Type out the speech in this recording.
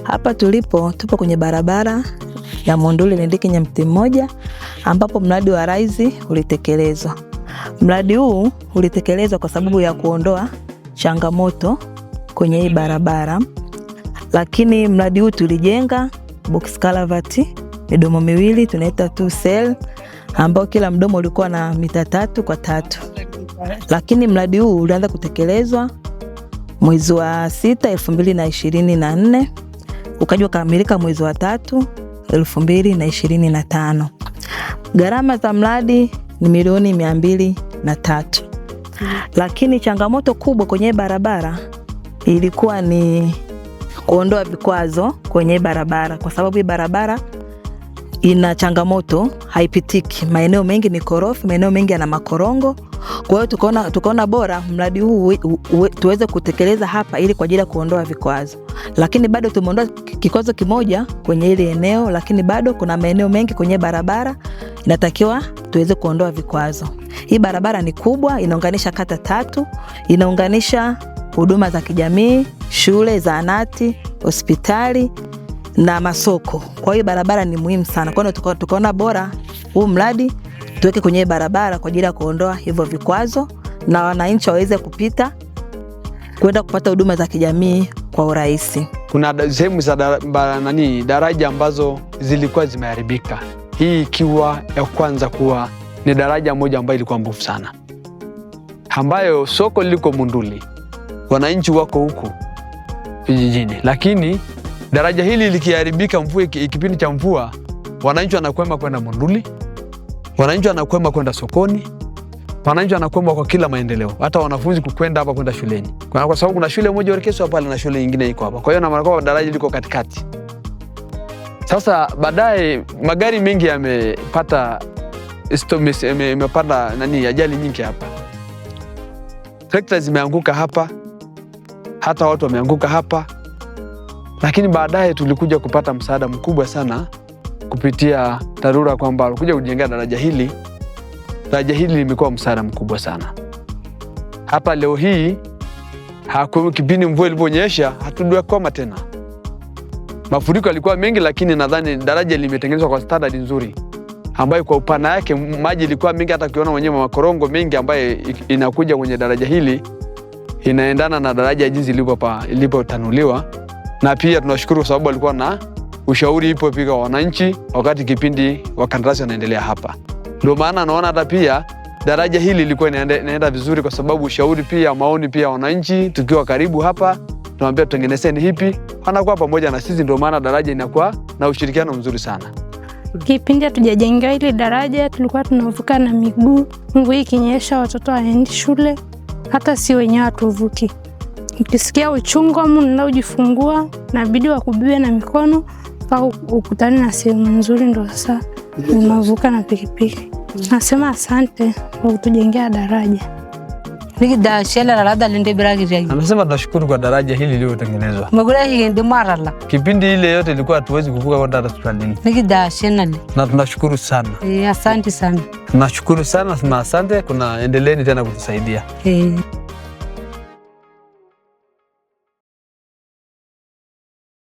Hapa tupo kwenye barabara ya Monduli Lindiki Nyamti Mmoja, ambapo mradi wa Rise ulitekelezwa. Mradi huu ulitekelezwa kwa sababu ya kuondoa changamoto kwenye hii barabara, lakini mradi huu tulijenga box culvert midomo miwili, tunaita 2 cell, ambao kila mdomo ulikuwa na mita 3 kwa 3. Lakini mradi huu ulianza kutekelezwa mwezi wa 6 2024, ukaja kukamilika mwezi wa 3 2025. Gharama za mradi ni milioni 203. Lakini changamoto kubwa kwenye barabara ilikuwa ni kuondoa vikwazo kwenye barabara, kwa sababu hii barabara ina changamoto, haipitiki. Maeneo mengi ni korofi, maeneo mengi yana makorongo. Kwa hiyo tukaona bora mradi huu tuweze kutekeleza hapa ili kwa ajili ya kuondoa vikwazo. Lakini bado tumeondoa kikwazo kimoja kwenye ile eneo, lakini bado kuna maeneo mengi kwenye barabara inatakiwa tuweze kuondoa vikwazo. Hii barabara ni kubwa, inaunganisha kata 3, inaunganisha huduma za kijamii, shule, zahanati, hospitali na masoko. Kwa hiyo barabara ni muhimu sana. Kwa hiyo tukaona bora huu mradi tuweke kwenye barabara kwa ajili ya kuondoa hivyo vikwazo na wananchi waweze kupita kwenda kupata huduma za kijamii kwa urahisi. Kuna sehemu za daraja ambazo zilikuwa zimeharibika. Hii ikiwa ya kwanza kuwa ni daraja moja ambayo ilikuwa mbovu sana, ambayo soko liko Monduli, wananchi wako huku vijijini, lakini daraja hili likiharibika, mvua kipindi cha mvua, wananchi wanakwenda kwenda Monduli, wananchi wanakwenda kwenda sokoni, wananchi wanakwenda kwa kila maendeleo, hata wanafunzi kwenda hapa kwenda shuleni, kwa sababu kuna shule moja Orkeso pale na shule nyingine iko hapa. Kwa hiyo na maana kwa daraja liko katikati. Sasa baadaye magari mengi yamepata imepata ajali nyingi hapa. Trekta zimeanguka hapa, hata watu wameanguka hapa. Lakini baadaye tulikuja kupata msaada mkubwa sana kupitia TARURA kwamba walikuja kujenga daraja hili. Daraja hili limekuwa msaada mkubwa sana. Hapa leo hii kipindi mvua iliponyesha hatujakwama tena. Mafuriko yalikuwa mengi, lakini nadhani daraja limetengenezwa kwa standard nzuri, ambayo kwa upana yake maji ilikuwa mengi, hata ukiona wenyewe makorongo mengi ambayo inakuja kwenye daraja hili inaendana na daraja jinsi ilipotanuliwa. Na pia tunashukuru kwa sababu alikuwa na ushauri ipo pika wananchi wakati kipindi wakandarasi wanaendelea hapa. Ndio maana naona hata pia daraja hili lilikuwa inaenda vizuri, kwa sababu ushauri pia, maoni pia wananchi tukiwa karibu hapa tunawaambia tutengenezeni hipi, wanakuwa pamoja na sisi. Ndio maana daraja inakuwa na ushirikiano mzuri sana. Kipindi hatujajenga ile daraja tulikuwa tunavuka na miguu, mvua ikinyesha watoto waendi shule, hata si wenyewe tuvuki. Ukisikia uchungu au unajifungua inabidi wakubebe na mikono mpaka ukutane na sehemu nzuri, ndio sasa unavuka na pikipiki. Nasema asante kwa kutujengea daraja. Anasema tunashukuru kwa daraja hili lililotengenezwa. Kipindi ile yote ilikuwa hatuwezi kuvuka kwa daraja hili. Na tunashukuru sana. Asante sana. Tunashukuru sana, asante, kuna endeleeni tena kutusaidia.